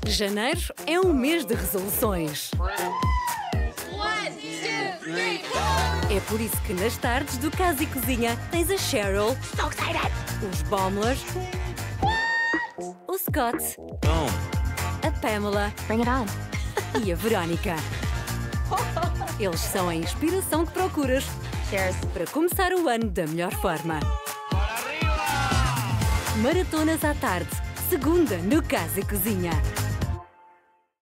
Janeiro é um mês de resoluções. É por isso que nas tardes do Casa e Cozinha tens a Cheryl, os Baumler, o Scott, a Pamela e a Verónica. Eles são a inspiração que procuras para começar o ano da melhor forma. Maratonas à tarde, segunda no Casa e Cozinha.